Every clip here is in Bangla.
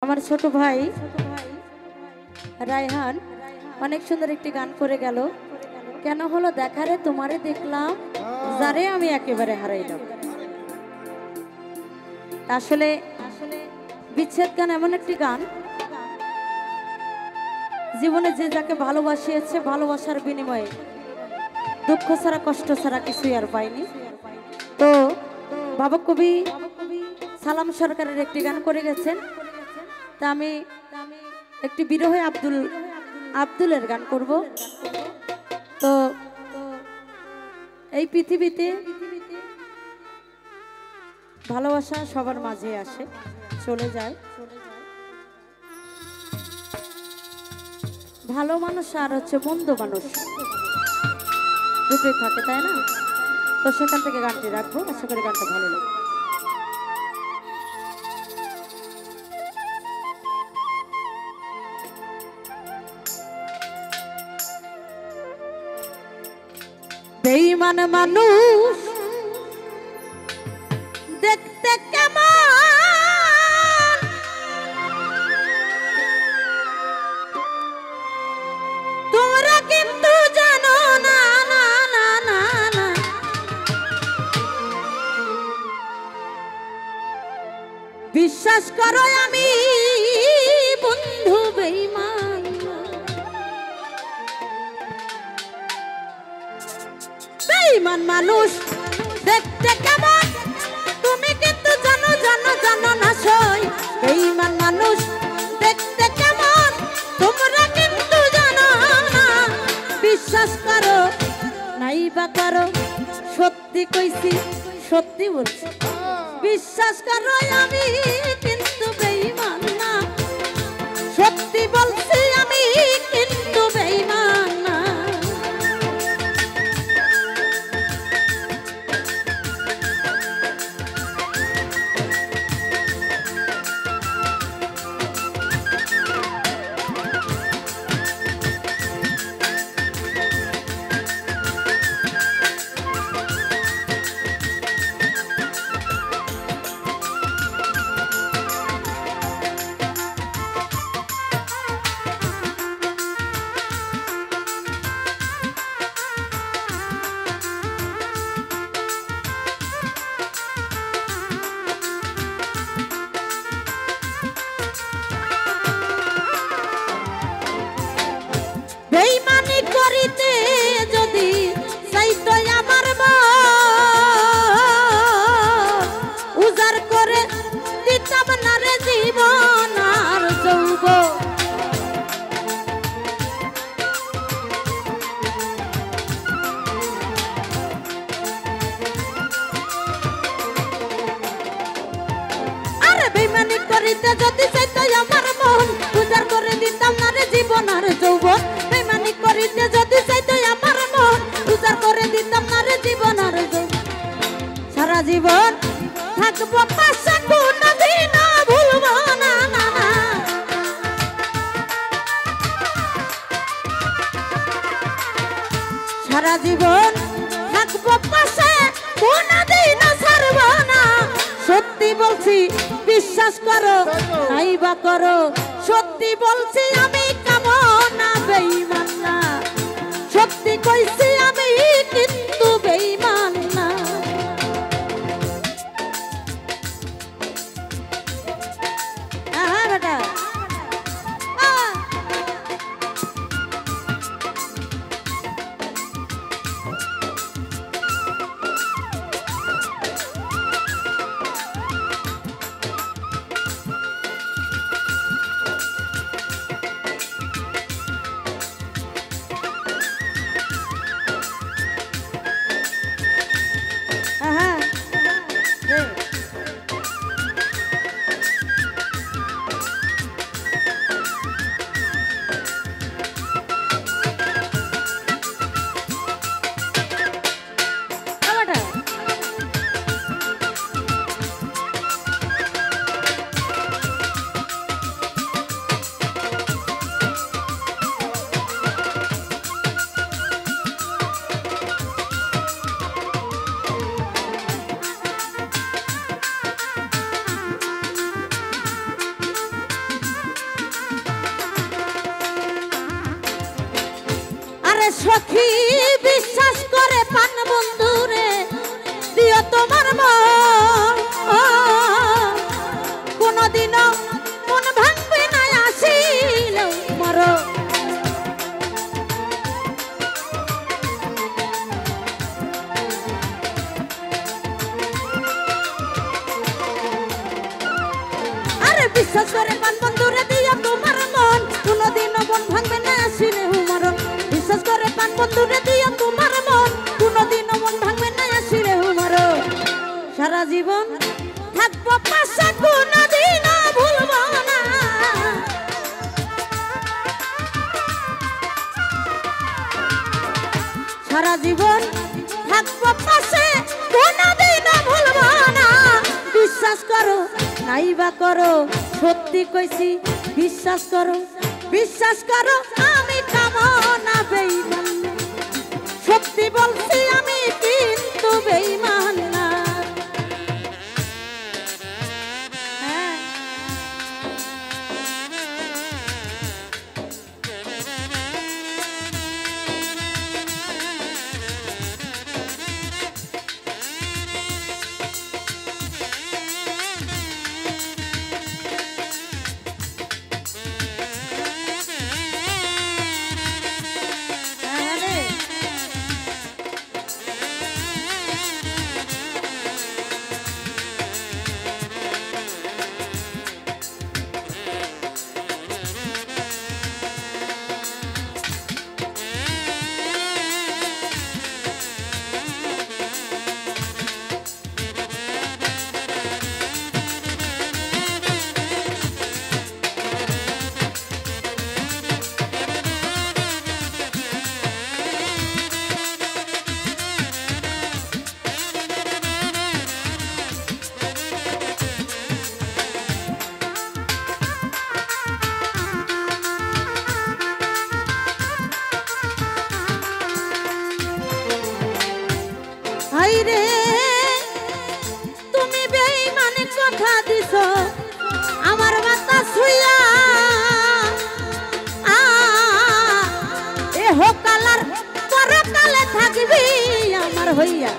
আমার ছোট ভাই রায়হান অনেক সুন্দর একটি গান করে গেল। কেন হলো দেখারে তোমারে দেখলাম যারে আমি একেবারে হারাইলাম। আসলে বিচ্ছেদ গান এমন একটি গান, জীবনে যে যাকে ভালোবাসিয়েছে ভালোবাসার বিনিময়ে দুঃখ ছাড়া কষ্ট ছাড়া কিছুই আর পাইনি। তো ভাবক কবি সালাম সরকারের একটি গান করে গেছেন। তা আমি একটি বিরহে আব্দুলের গান করব। তো এই পৃথিবীতে ভালোবাসা সবার মাঝে আসে, চলে যায়। ভালো মানুষ আর হচ্ছে মন্দ মানুষ দুটোই থাকে, তাই না? তো সেখান থেকে গানটি রাখবো, আশা করি গানটা ভালো লাগে। বেঈমান মানুষ দেখতে কেমন, তোমরা কিন্তু জানো না, না না না না। বিশ্বাস করো আমি বন্ধু বেঈমান, বেঈমান মানুষ দেখতে কেমন, তুমি কিন্তু জানো জানো জানো না সই। বেঈমান মানুষ দেখতে কেমন, তোমরা কিন্তু জানো না। বিশ্বাস করো নাই বা করো, সত্যি কইছি সত্যি বলছি। বিশ্বাস করো আমি কিন্তু বেঈমান না, সত্যি বলছি আমি কিন্তু বেঈমান না। বেঈমানি করিতে যদি চাইতো আমার মন, উজাড় করে দিতাম না রে জীবন আর যৌবন। আরে বেঈমানি করিতে যদি চাইতো আমার মন, উজাড় করে দিতাম না রে জীবন আর যৌবন। বেঈমানি করিতে যদি চাইতো আমার মন, উজাড় করে দিতাম না রে জীবন আর যৌবন। সারা জীবন থাকবো পাশে, কোনদিন ভুলবো না, না না। সারা জীবন থাকবো পাশে, কোনদিন ছাড়বো না। সত্যি বলছি বিশ্বাস করো নাই বা করো, সত্যি বলছি আমি কেমন না বেঈমান না। সত্যি কইছি আমি কিন্তু বেঈমান না। বেটা সখী বিশ্বাস করে পান বন্ধুরে দিও তোমার মন, কোনদিনও মন ভাঙবে না আসিলেও মরো। আরে বিশ্বাস করে পান বন্ধুরে দিও তোমার মন, কোনদিনও মন ভাঙবে না আসিলেও মরো। বিশ্বাস করে পান বন্ধুরে দিও তোমার মন, কোনদিনও মন ভাঙবে না আসিলেও মরো। সারা জীবন থাকবো পাশে, কোনদিনও ভুলবো না। সারা জীবন থাকবো পাশে, কোনদিনও ভুলবো না। বিশ্বাস করো নাইবা করো, সত্যি কইছি বিশ্বাস করো, বিশ্বাস করো আমি কামনা বেঈমান না। সত্যি বলছি আমি কিন্তু বেঈমান না। রে তুমি বেঈমানে কথা দিছো আমার মাথা ছুঁয়া, এ হোকালার পরকালে থাকবি আমার হইয়া।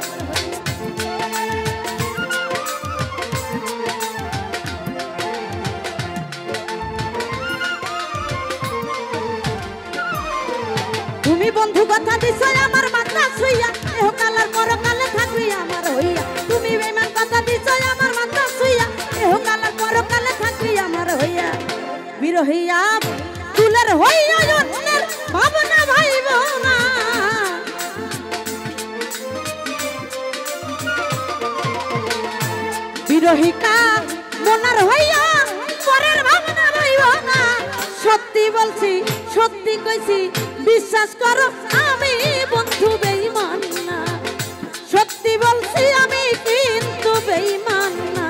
তুমি বন্ধু কথা দিছো আমার মাথা ছুঁয়া, এ হোকালার পরকালে থাকবি আমার হইয়া। তুমি বেঈমান কথা দিছো আমার মাথা ছুঁয়া, এ হোকালার পরকালে থাকবি আমার হইয়া। বিরহিয়া ফুলের হইয়া অন্যের ভাবনা ভাইব না। বিরহিকা মনার হইয়া পরের ভাবনা ভাইব না। সত্যি বলছি সত্যি কইছি বিশ্বাস করো আমি বন্ধু বেঈমান না। সত্যি বলছি আমি কিন্তু বেঈমান না।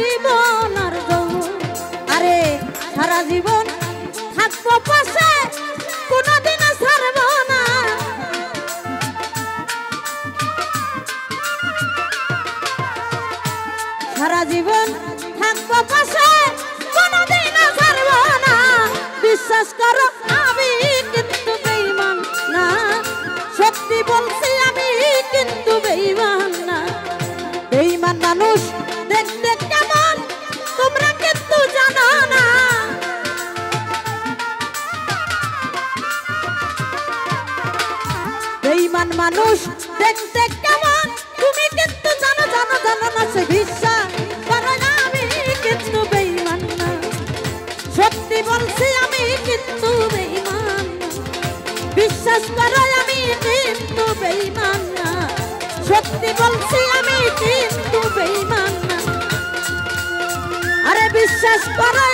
জীবন আর যৌবন আরে সারা জীবন থাকবো পাশে কোনদিন ছাড়বো না সারা জীবন থাকবো পাশে কোনদিন ছাড়বো না বিশ্বাস করো আমি কিন্তু বেঈমান না সত্যি বলছি আমি কিন্তু বেঈমান না বেঈমান মানুষ দেখতে কেমন তোমরা কিন্তু জানো না বেঈমান মানুষ দেখতে কেমন তুমি কিন্তু জানো জানো জানো না সে বিশ্বাস করো আমি কিন্তু বেঈমান না সত্যি বলছি আমি কিন্তু বেঈমান না বিশ্বাস করো আমি কিন্তু বেঈমান না সত্যি বলছি আমি কিন্তু বেঈমান না আরে বিশ্বাস করো